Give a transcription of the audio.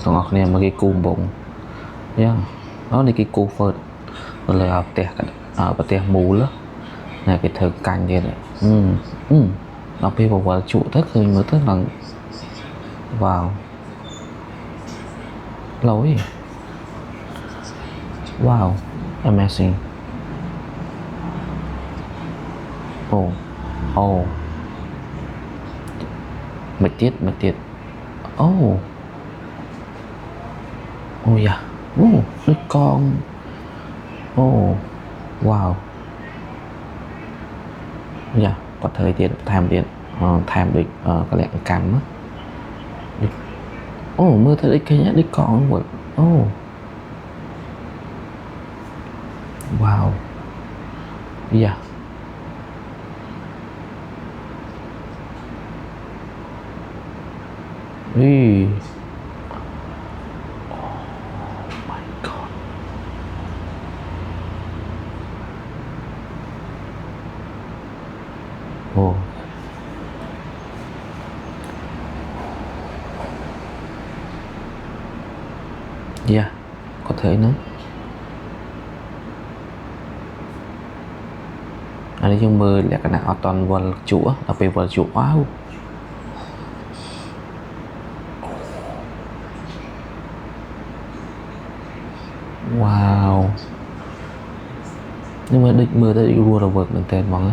còn ngọc này mà cái cùm bụng nhá nó đi cái cù phật rồi là ở bờ mù đó này cái thợ cành vậy này nó bị vào trụ tất rồi mới tức là vào lối wow amazing oh oh mệt tiết oh oh yeah đứa con oh wow dạ có thời tiết tham điện tham định có lẽ cắm á mưa thấy cái nhá đi con một wow dạ Ý. Oh my god dạ có thể nữa anh ấy mơ là cái nào toàn vật chúa đặc biệt vật chúa wow nhưng mà định mưa tới rùa là vượt mình tên mọi người